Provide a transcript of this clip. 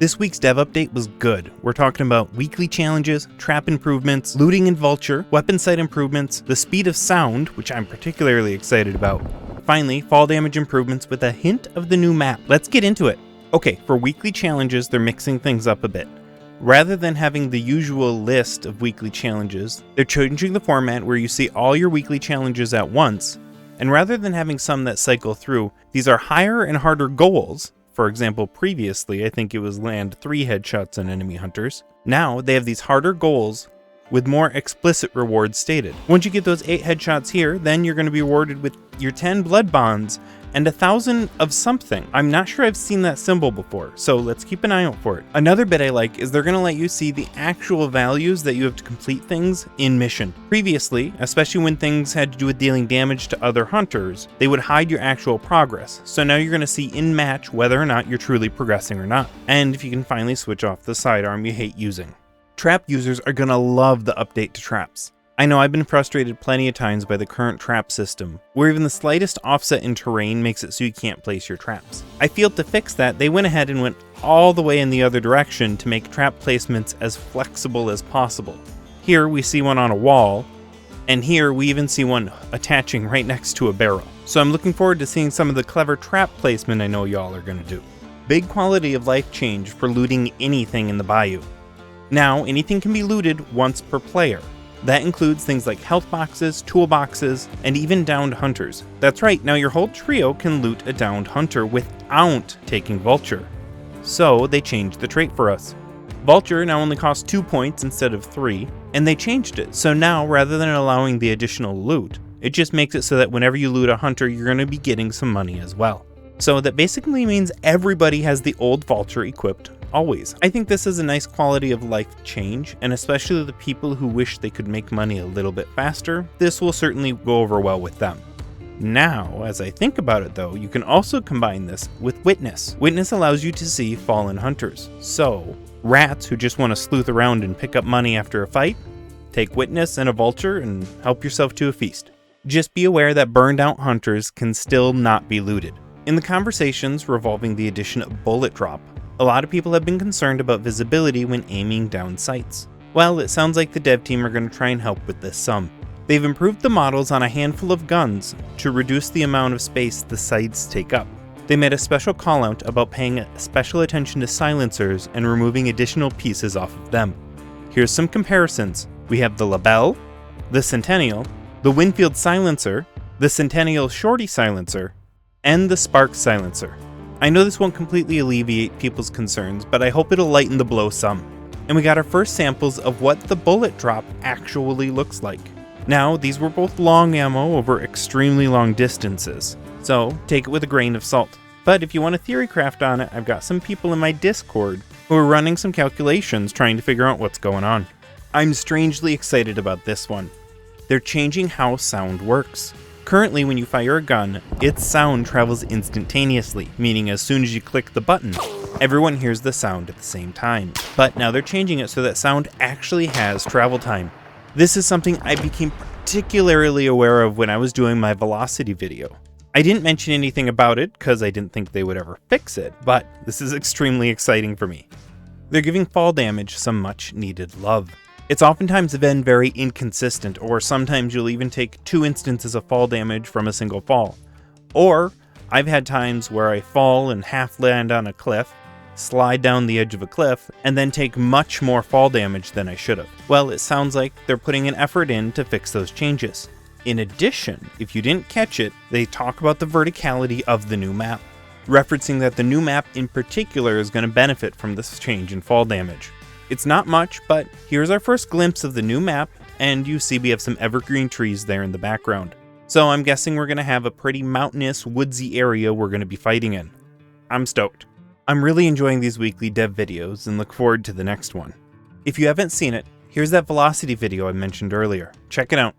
This week's dev update was good. We're talking about weekly challenges, trap improvements, looting and vulture, weapon sight improvements, the speed of sound, which I'm particularly excited about. Finally, fall damage improvements with a hint of the new map. Let's get into it. Okay, for weekly challenges, they're mixing things up a bit. Rather than having the usual list of weekly challenges, they're changing the format where you see all your weekly challenges at once, and rather than having some that cycle through, these are higher and harder goals. For example, previously, I think it was land 3 headshots on enemy hunters. Now, they have these harder goals with more explicit rewards stated. Once you get those 8 headshots here, then you're going to be rewarded with your 10 blood bonds and 1,000 of something. I'm not sure I've seen that symbol before, so let's keep an eye out for it. Another bit I like is they're going to let you see the actual values that you have to complete things in mission. Previously, especially when things had to do with dealing damage to other hunters, they would hide your actual progress. So now you're going to see in match whether or not you're truly progressing or not. And if you can finally switch off the sidearm you hate using. Trap users are going to love the update to traps. I know I've been frustrated plenty of times by the current trap system, where even the slightest offset in terrain makes it so you can't place your traps. I feel to fix that, they went ahead and went all the way in the other direction to make trap placements as flexible as possible. Here we see one on a wall, and here we even see one attaching right next to a barrel. So I'm looking forward to seeing some of the clever trap placement I know y'all are going to do. Big quality of life change for looting anything in the bayou. Now, anything can be looted once per player. That includes things like health boxes, toolboxes, and even downed hunters. That's right, now your whole trio can loot a downed hunter without taking vulture. So they changed the trait for us. Vulture now only costs 2 points instead of 3, and they changed it. So now, rather than allowing the additional loot, it just makes it so that whenever you loot a hunter, you're going to be getting some money as well. So that basically means everybody has the old vulture equipped always. I think this is a nice quality of life change, and especially the people who wish they could make money a little bit faster, this will certainly go over well with them. Now, as I think about it though, you can also combine this with Witness. Witness allows you to see fallen hunters. So, rats who just want to sleuth around and pick up money after a fight, take Witness and a vulture and help yourself to a feast. Just be aware that burned out hunters can still not be looted. In the conversations revolving the addition of bullet drop, a lot of people have been concerned about visibility when aiming down sights. Well, it sounds like the dev team are going to try and help with this some. They've improved the models on a handful of guns to reduce the amount of space the sights take up. They made a special call out about paying special attention to silencers and removing additional pieces off of them. Here's some comparisons. We have the Labelle, the Centennial, the Winfield silencer, the Centennial Shorty silencer, and the Spark silencer. I know this won't completely alleviate people's concerns, but I hope it'll lighten the blow some. And we got our first samples of what the bullet drop actually looks like. Now, these were both long ammo over extremely long distances, so take it with a grain of salt. But if you want a theory craft on it, I've got some people in my Discord who are running some calculations trying to figure out what's going on. I'm strangely excited about this one. They're changing how sound works. Currently, when you fire a gun, its sound travels instantaneously, meaning as soon as you click the button, everyone hears the sound at the same time. But now they're changing it so that sound actually has travel time. This is something I became particularly aware of when I was doing my velocity video. I didn't mention anything about it because I didn't think they would ever fix it, but this is extremely exciting for me. They're giving fall damage some much needed love. It's oftentimes been very inconsistent, or sometimes you'll even take 2 instances of fall damage from a single fall. Or, I've had times where I fall and half land on a cliff, slide down the edge of a cliff, and then take much more fall damage than I should have. Well, it sounds like they're putting an effort in to fix those changes. In addition, if you didn't catch it, they talk about the verticality of the new map, referencing that the new map in particular is going to benefit from this change in fall damage. It's not much, but here's our first glimpse of the new map, and you see we have some evergreen trees there in the background. So I'm guessing we're going to have a pretty mountainous, woodsy area we're going to be fighting in. I'm stoked. I'm really enjoying these weekly dev videos and look forward to the next one. If you haven't seen it, here's that velocity video I mentioned earlier. Check it out.